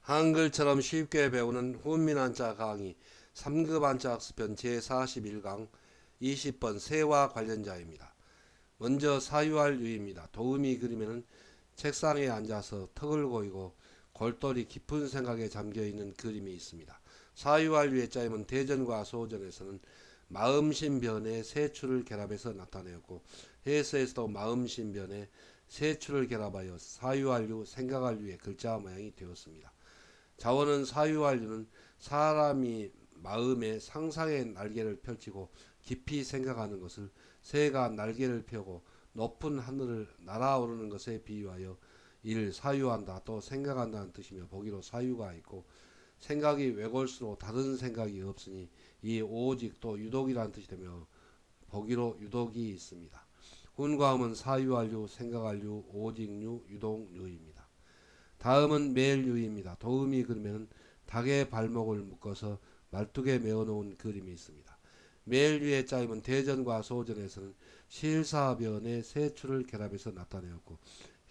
한글처럼 쉽게 배우는 훈민한자 강의 3급 한자 학습편 제41강 20번 세와 관련자입니다. 먼저 사유할 유입니다. 도우미 그림에는 책상에 앉아서 턱을 고이고 골똘히 깊은 생각에 잠겨있는 그림이 있습니다. 사유할 유의 짜임은 대전과 소전에서는 마음신변의 세 추를 결합해서 나타내었고 해서에서도 마음신변의 세 추를 결합하여 사유할 유, 생각할 유의 글자 모양이 되었습니다. 자원은 사유한류는 사람이 마음의 상상의 날개를 펼치고 깊이 생각하는 것을 새가 날개를 펴고 높은 하늘을 날아오르는 것에 비유하여 이를 사유한다 또 생각한다는 뜻이며 보기로 사유가 있고 생각이 왜골수록 다른 생각이 없으니 이 오직 또 유독이라는 뜻이 되며 보기로 유독이 있습니다. 훈과음은 사유한류, 생각한류, 오직류, 유독류입니다. 다음은 매일유입니다. 도우미 그림에는 닭의 발목을 묶어서 말뚝에 메어놓은 그림이 있습니다. 매일유의 짜임은 대전과 소전에서는 실사변의 세 추를 결합해서 나타내었고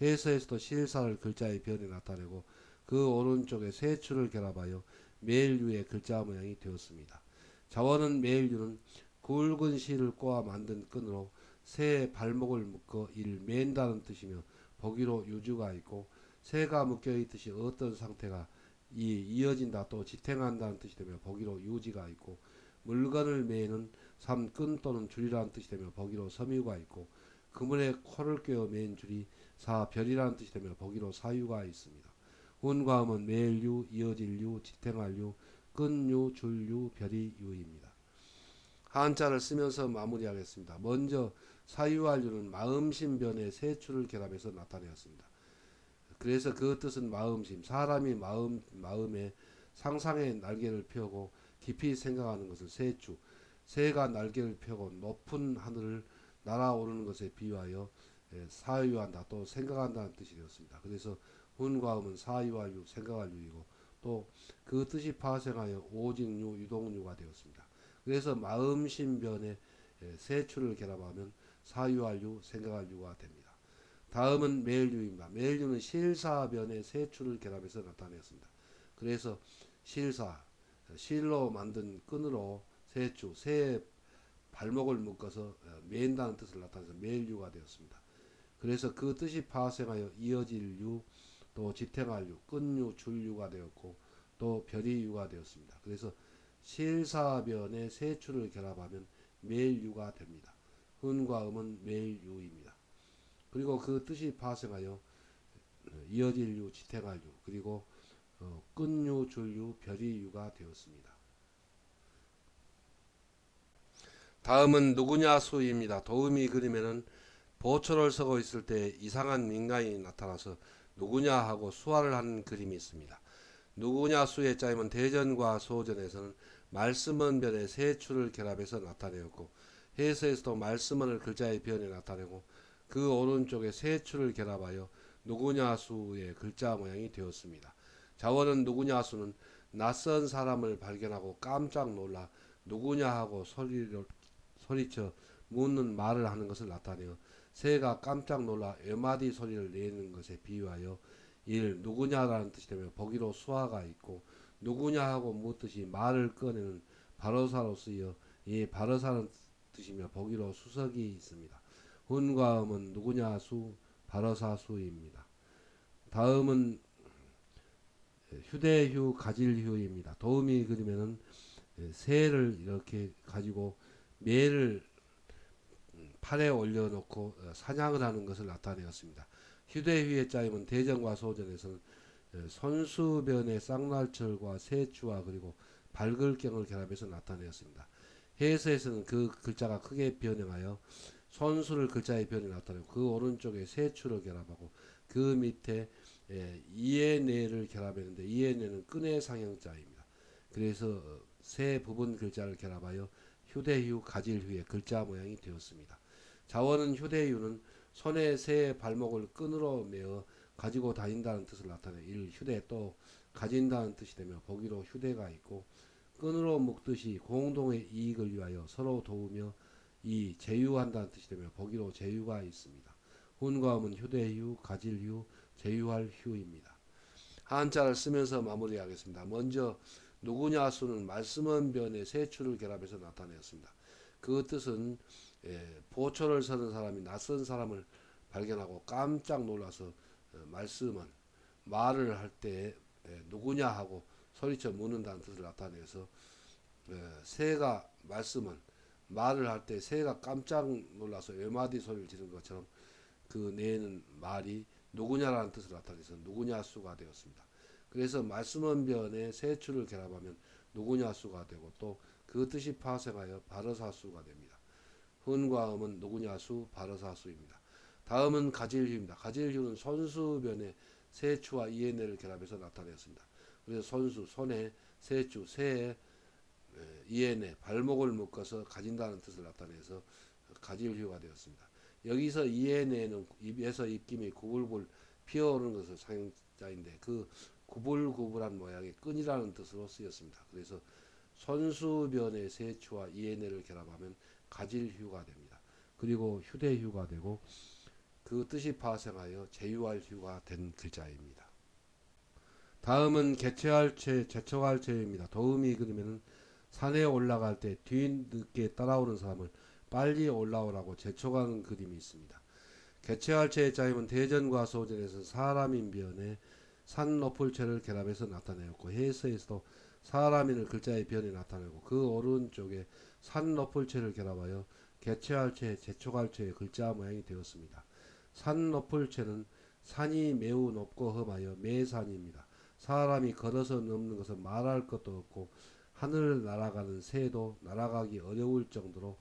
해서에서도 실사를 글자의 변에 나타내고 그 오른쪽에 세 추를 결합하여 매일유의 글자 모양이 되었습니다. 자원은 매일유는 굵은 실을 꼬아 만든 끈으로 새의 발목을 묶어 이를 맨다는 뜻이며 보기로 유주가 있고 새가 묶여있듯이 어떤 상태가 이어진다 또 지탱한다는 뜻이 되며 보기로 유지가 있고 물건을 매는 삼끈 또는 줄이라는 뜻이 되며 보기로 섬유가 있고 그물에 코를 꿰어 맨 줄이 사별이라는 뜻이 되며 보기로 사유가 있습니다. 훈과음은 매일유, 이어질유, 지탱할유, 끈유, 줄유, 별이 유입니다. 한자를 쓰면서 마무리하겠습니다. 먼저 사유할유는 마음신변의 세 추를 결합해서 나타내었습니다. 그래서 그 뜻은 마음심, 사람이 마음에 상상의 날개를 펴고 깊이 생각하는 것을 세추, 새가 날개를 펴고 높은 하늘을 날아오르는 것에 비유하여 사유한다 또 생각한다는 뜻이 되었습니다. 그래서 훈과음은 사유할 유, 생각할 유이고 또 그 뜻이 파생하여 오직유, 유동유가 되었습니다. 그래서 마음심변에 세추를 결합하면 사유할 유, 생각할 유가 됩니다. 다음은 매일유입니다. 매일유는 실사변의 세 추를 결합해서 나타냈습니다. 그래서 실사, 실로 만든 끈으로 세 추, 새 발목을 묶어서 맨다는 뜻을 나타내서 매일유가 되었습니다. 그래서 그 뜻이 파생하여 이어질 유, 또 지탱할 유, 끈유, 줄유가 되었고 또 별이유가 되었습니다. 그래서 실사변의 세 추를 결합하면 매일유가 됩니다. 훈과 음은 매일유입니다. 그리고 그 뜻이 파생하여 이어질 유, 지탱할 유, 그리고 끈유, 줄유, 별이유가 되었습니다. 다음은 누구냐 수입니다. 도우미 그림에는 보초를 서고 있을 때 이상한 민간이 나타나서 누구냐 하고 수화를 하는 그림이 있습니다. 누구냐 수의 짜임은 대전과 소전에서는 말씀언변의 세 추를 결합해서 나타내었고 해서에서도 말씀언을 글자의 변에 나타내고 그 오른쪽에 세 추를 결합하여 누구냐 수의 글자 모양이 되었습니다. 자원은 누구냐 수는 낯선 사람을 발견하고 깜짝 놀라 누구냐 하고 소리쳐 묻는 말을 하는 것을 나타내어 새가 깜짝 놀라 외마디 소리를 내는 것에 비유하여 일 누구냐라는 뜻이 되며 보기로 수화가 있고 누구냐 하고 묻듯이 말을 꺼내는 발어사로 쓰여 이 발어사는 뜻이며 보기로 수석이 있습니다. 훈과 음은 누구냐 수, 발어사 수입니다. 다음은 휴대휴, 가질휴입니다. 도우미 그림에는 새를 이렇게 가지고 매를 팔에 올려놓고 사냥을 하는 것을 나타내었습니다. 휴대휴의 짜임은 대전과 소전에서는 손수변의 쌍날철과 세추와 그리고 발글경을 결합해서 나타내었습니다. 해서에서는 그 글자가 크게 변형하여 손수를 글자의 변에 나타내고 그 오른쪽에 세추를 결합하고 그 밑에 이에네를 결합했는데 이에네는 끈의 상형자입니다. 그래서 세 부분 글자를 결합하여 휴대휴, 가질휴의 글자 모양이 되었습니다. 자원은 휴대휴는 손에 새 발목을 끈으로 메어 가지고 다닌다는 뜻을 나타내 일 휴대 또 가진다는 뜻이 되며 보기로 휴대가 있고 끈으로 묶듯이 공동의 이익을 위하여 서로 도우며 이 제휴한다는 뜻이 되며 보기로 제휴가 있습니다. 훈과음은 휴대휴, 가질휴, 제휴할 휴입니다. 한자를 쓰면서 마무리하겠습니다. 먼저 누구냐 수는 말씀은 변의 세 추를 결합해서 나타내었습니다. 그 뜻은 보초를 서는 사람이 낯선 사람을 발견하고 깜짝 놀라서 말씀은 말을 할 때 누구냐 하고 소리쳐 묻는다는 뜻을 나타내서 새가 말씀은 말을 할 때 새가 깜짝 놀라서 외마디 소리를 지른 것처럼 그 내는 말이 누구냐라는 뜻을 나타내서 누구냐 수가 되었습니다. 그래서 말씀원변에 세 추를 결합하면 누구냐 수가 되고 또 그 뜻이 파생하여 바르사수가 됩니다. 훈과 음은 누구냐 수, 바르사수입니다. 다음은 가질휴입니다. 가질휴는 손수변에 세 추와 이에네를 결합해서 나타냈습니다. 그래서 손수, 손에 세 추, 새에 이에네, 발목을 묶어서 가진다는 뜻을 나타내서 가질휴가 되었습니다. 여기서 이에네는 입에서 입김이 구불불 피어오르는 것을 사용자인데 그 구불구불한 모양의 끈이라는 뜻으로 쓰였습니다. 그래서 손수변의 세추와 이에네를 결합하면 가질휴가 됩니다. 그리고 휴대휴가 되고 그 뜻이 파생하여 제휴할휴가 된 글자입니다. 다음은 개체할체, 제척할체입니다. 도움이 그리면은 산에 올라갈 때 뒤늦게 따라오는 사람을 빨리 올라오라고 재촉하는 그림이 있습니다. 개체할체의 짜임은 대전과 소전에서 사람인 변에 산 높을 체를 결합해서 나타내었고 해서에서도 사람인을 글자의 변에 나타내고 그 오른쪽에 산 높을 체를 결합하여 개체할체, 제촉할체의 글자 모양이 되었습니다. 산 높을 체는 산이 매우 높고 험하여 매산입니다. 사람이 걸어서 넘는 것은 말할 것도 없고 하늘을 날아가는 새도 날아가기 어려울 정도로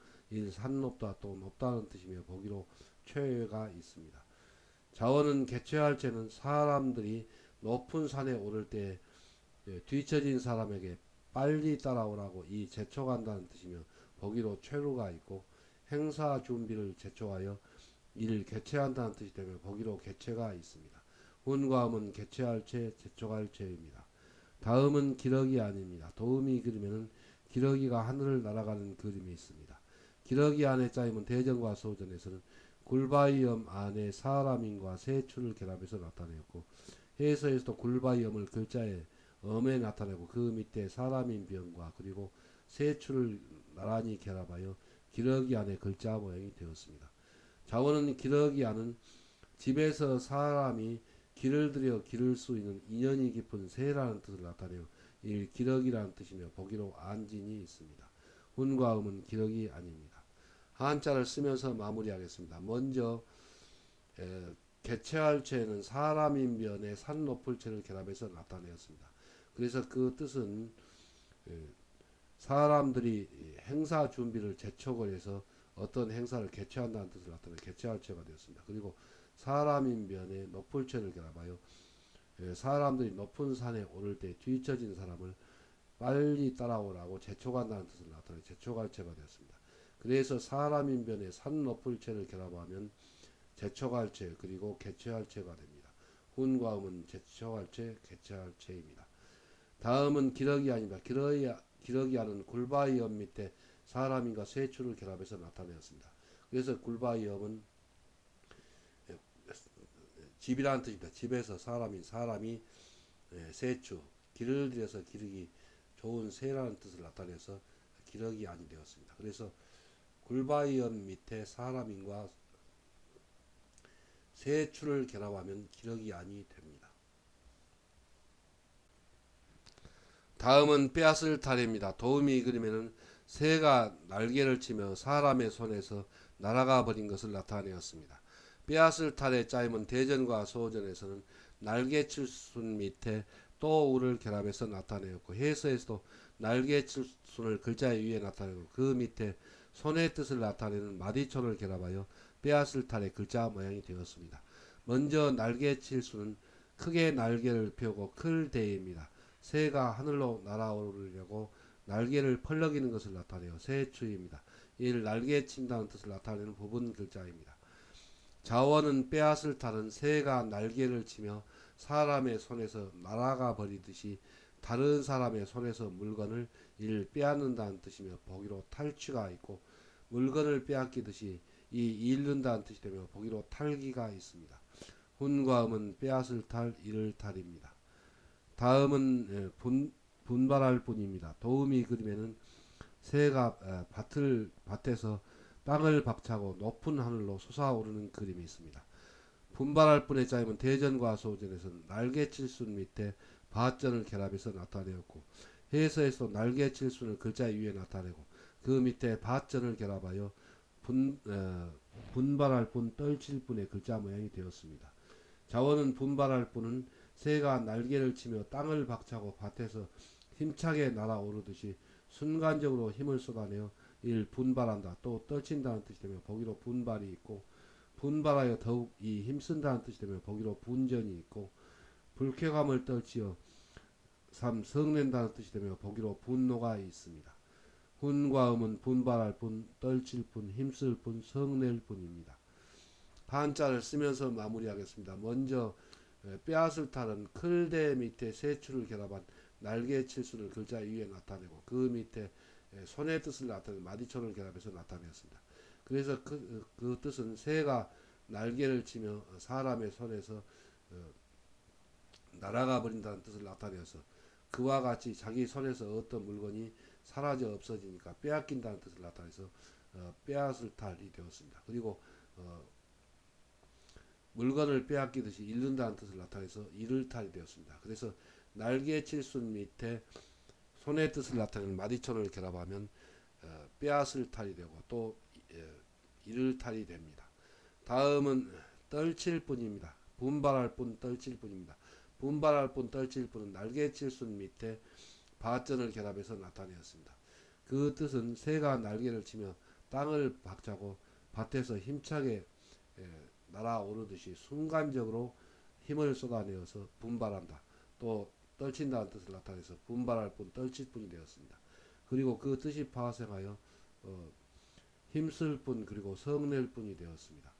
산 높다 또 높다는 뜻이며 보기로 최외가 있습니다. 자원은 개최할체는 사람들이 높은 산에 오를 때 뒤처진 사람에게 빨리 따라오라고 이 재촉한다는 뜻이며 보기로 최루가 있고 행사 준비를 재촉하여 이를 개최한다는 뜻이 되며 보기로 개최가 있습니다. 훈과음은 개최할체, 재촉할체입니다. 다음은 기러기 안입니다. 도움이 그리면은 기러기가 하늘을 날아가는 그림이 있습니다. 기러기 안의 짜임은 대전과 소전에서는 굴바이엄 안에 사람인과 세추를 결합해서 나타내었고 해서에서도 굴바이엄을 글자에 엄에 나타내고 그 밑에 사람인 변과 그리고 세추를 나란히 결합하여 기러기 안의 글자 모양이 되었습니다. 자원은 기러기 안은 집에서 사람이 길을 들여 기를 수 있는 인연이 깊은 새라는 뜻을 나타내어 기러기라는 뜻이며 보기로 안진이 있습니다. 훈과 음은 기러기 아닙니다. 한자를 쓰면서 마무리하겠습니다. 먼저 개체할체는 사람인 변에 산 높을 체를 결합해서 나타내었습니다. 그래서 그 뜻은 사람들이 행사 준비를 재촉을 해서 어떤 행사를 개최한다는 뜻을 나타내 개최할체가 되었습니다. 그리고 사람인 변에 높을 체를 결합하여 사람들이 높은 산에 오를 때 뒤처진 사람을 빨리 따라오라고 재촉한다는 뜻을 나타내 재촉할체가 되었습니다. 그래서 사람인 변에 산 높을 체를 결합하면 재촉할체 그리고 개최할체가 됩니다. 훈과 음은 재촉할체, 개최할체입니다. 다음은 기러기안입니다. 기러기안은 굴바이엄 밑에 사람인과 세추를 결합해서 나타내었습니다. 그래서 굴바이엄은 집이라는 뜻입니다. 집에서 사람이 세추, 길을 들여서 기르기 좋은 새라는 뜻을 나타내서 기러기안이 되었습니다. 그래서 굴바이엄 밑에 사람인과 세추를 결합하면 기러기안이 됩니다. 다음은 빼앗을 탈입니다. 도움이 그리면은 새가 날개를 치며 사람의 손에서 날아가 버린 것을 나타내었습니다. 빼앗을 탈의 짜임은 대전과 소전에서는 날개칠순 밑에 또우를 결합해서 나타내었고 해서에서도 날개칠순을 글자 위에 나타내고 그 밑에 손의 뜻을 나타내는 마디촌을 결합하여 빼앗을 탈의 글자 모양이 되었습니다. 먼저 날개칠순은 크게 날개를 펴고 클 대입니다. 새가 하늘로 날아오르려고 날개를 펄럭이는 것을 나타내어 새추입니다. 이를 날개친다는 뜻을 나타내는 부분 글자입니다. 자원은 빼앗을 탈은 새가 날개를 치며 사람의 손에서 날아가 버리듯이 다른 사람의 손에서 물건을 이를 빼앗는다는 뜻이며 보기로 탈취가 있고 물건을 빼앗기듯이 이 잃는다는 뜻이 되며 보기로 탈기가 있습니다. 훈과 음은 빼앗을 탈, 잃을 탈입니다. 다음은 분발할 뿐입니다. 도우미 그림에는 새가 밭에서 땅을 박차고 높은 하늘로 솟아오르는 그림이 있습니다. 분발할 뿐의 짜임은 대전과 소전에서는 날개칠순 밑에 바전을 결합해서 나타내었고, 해서에서 날개칠순을 글자 위에 나타내고 그 밑에 바전을 결합하여 분발할 뿐 떨칠 뿐의 글자 모양이 되었습니다. 자원은 분발할 뿐은 새가 날개를 치며 땅을 박차고 밭에서 힘차게 날아오르듯이 순간적으로 힘을 쏟아내어 이를 분발한다, 또 떨친다는 뜻이 되며 보기로 분발이 있고, 분발하여 더욱 이 힘쓴다는 뜻이 되며 보기로 분전이 있고, 불쾌감을 떨치어 성낸다는 뜻이 되며 보기로 분노가 있습니다. 훈과 음은 분발할 뿐, 떨칠 뿐, 힘쓸 뿐, 성낼 뿐입니다. 한자를 쓰면서 마무리하겠습니다. 먼저 빼앗을 탈은 클대 밑에 세추를 결합한 날개 칠순을 글자 위에 나타내고 그 밑에 손의 뜻을 나타내는 마디초를 결합해서 나타내었습니다. 그래서 그 뜻은 새가 날개를 치며 사람의 손에서 날아가 버린다는 뜻을 나타내어서 그와 같이 자기 손에서 어떤 물건이 사라져 없어지니까 빼앗긴다는 뜻을 나타내서 빼앗을 탈이 되었습니다. 그리고 물건을 빼앗기듯이 잃는다는 뜻을 나타내서 잃을 탈이 되었습니다. 그래서 날개 칠순 밑에 손의 뜻을 나타내는 마디천을 결합하면 빼앗을 탈이 되고 또 잃을 탈이 됩니다. 다음은 떨칠 뿐입니다. 분발할 뿐, 떨칠 뿐입니다. 분발할 뿐, 떨칠 뿐은 날개 칠순 밑에 바전을 결합해서 나타내었습니다. 그 뜻은 새가 날개를 치며 땅을 박차고 밭에서 힘차게 날아오르듯이 순간적으로 힘을 쏟아내어서 분발한다, 또 떨친다는 뜻을 나타내서 분발할 뿐, 떨칠 뿐이 되었습니다. 그리고 그 뜻이 파생하여 힘쓸 뿐, 그리고 성낼 뿐이 되었습니다.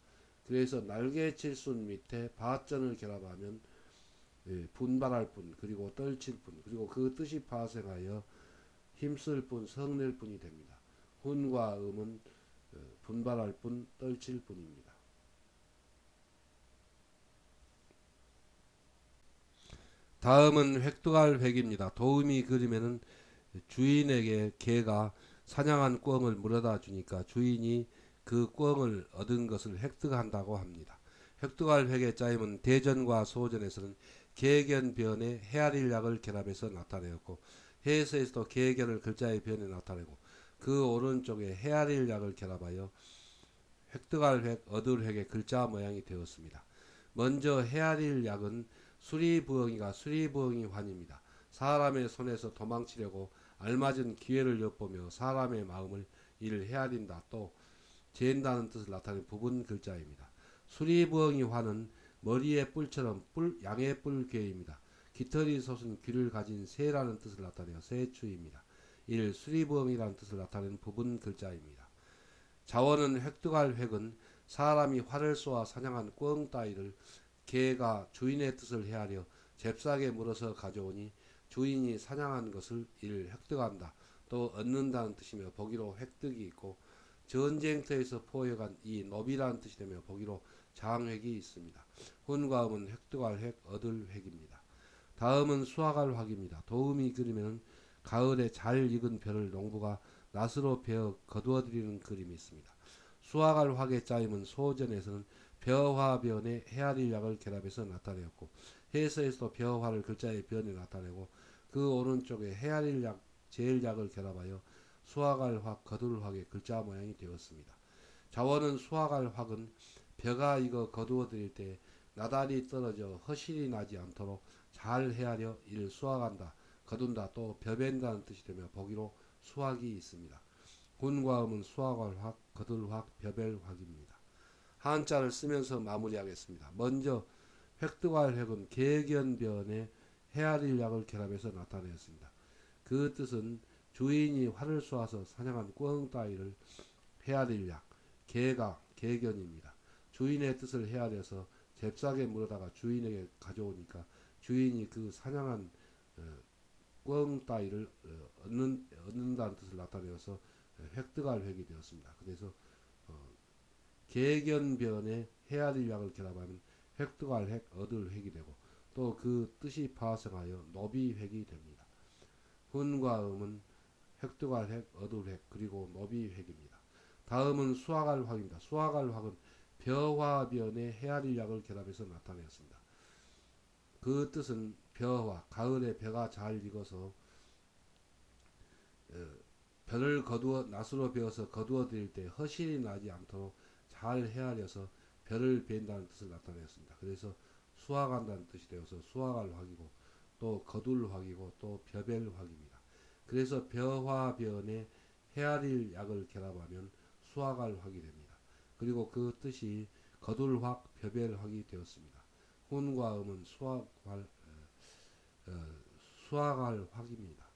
그래서 날개 칠순 밑에 바전을 결합하면 분발할 뿐, 그리고 떨칠 뿐, 그리고 그 뜻이 파생하여 힘쓸 뿐, 성낼 뿐이 됩니다. 훈과 음은 분발할 뿐, 떨칠 뿐입니다. 다음은 획득할 획입니다. 도우미 그림에는 주인에게 개가 사냥한 꿩을 물어다 주니까 주인이 그 꿩을 얻은 것을 획득한다고 합니다. 획득할 획의 짜임은 대전과 소전에서는 계견변에 헤아릴 약을 결합해서 나타내었고, 해에서도 계견을 글자의 변에 나타내고 그 오른쪽에 헤아릴 약을 결합하여 획득할 획, 얻을 획의 글자 모양이 되었습니다. 먼저 헤아릴 약은 수리부엉이가 수리부엉이 환입니다. 사람의 손에서 도망치려고 알맞은 기회를 엿보며 사람의 마음을 이를 헤아린다, 또 재인다는 뜻을 나타내는 부분 글자입니다. 수리부엉이 환은 머리의 뿔처럼 양의 뿔괴입니다. 깃털이 솟은 귀를 가진 새라는 뜻을 나타내어 새추입니다. 이를 수리부엉이라는 뜻을 나타내는 부분 글자입니다. 자원은 획득할 획은 사람이 활을 쏘아 사냥한 꿩 따위를 개가 주인의 뜻을 헤아려 잽싸게 물어서 가져오니 주인이 사냥한 것을 이를 획득한다, 또 얻는다는 뜻이며 보기로 획득이 있고, 전쟁터에서 포획한 이 노비라는 뜻이 되며 보기로 장획이 있습니다. 훈과 음은 획득할 획, 얻을 획입니다. 다음은 수확할 확입니다. 도우미 그림에는 가을에 잘 익은 벼를 농부가 낫으로 베어 거두어들이는 그림이 있습니다. 수확할 확의 짜임은 소전에서는 벼화변에 헤아릴 약을 결합해서 나타내었고, 해서에서도 벼화를 글자의 변에 나타내고 그 오른쪽에 헤아릴 약, 제일 약을 결합하여 수확할 확, 거둘 확의 글자 모양이 되었습니다. 자원은 수확할 확은 벼가 익어 거두어들일 때 나달이 떨어져 허실이 나지 않도록 잘 헤아려 이를 수확한다, 거둔다, 또 벼벤다는 뜻이 되며 보기로 수확이 있습니다. 훈과 음은 수확할 확, 거둘 확, 벼벨 확입니다. 한자를 쓰면서 마무리하겠습니다. 먼저 획득할 획은 계견변에 헤아릴 약을 결합해서 나타내었습니다. 그 뜻은 주인이 활을 쏘아서 사냥한 꿩 따위를 헤아릴 약, 개가 계견입니다. 주인의 뜻을 헤아려서 잽싸게 물어다가 주인에게 가져오니까 주인이 그 사냥한 꿩 따위를 얻는다는 뜻을 나타내어서 획득할 획이 되었습니다. 그래서 계견변에 헤아릴 약을 결합하면 획득할 획, 얻을 획이 되고, 또 그 뜻이 파생하여 노비획이 됩니다. 훈과 음은 획득할 획, 얻을 획, 그리고 노비획입니다. 다음은 수학할 확입니다. 수학할 확은 벼와 변의 헤아릴 약을 결합해서 나타냈습니다. 그 뜻은 벼와 가을에 벼가 잘 익어서 벼를 거두어 낫으로 베어서 거두어 드릴 때 허실이 나지 않도록 잘 헤아려서 벼를 벤다는 뜻을 나타냈습니다. 그래서 수확한다는 뜻이 되어서 수확할 확이고 또 거둘 확이고 또 벼벨 확입니다. 그래서 벼와 변에 헤아릴 약을 결합하면 수확할 확이 됩니다. 그리고 그 뜻이 거둘 확, 벼벨 확이 되었습니다. 훈과 음은 수확할 확입니다.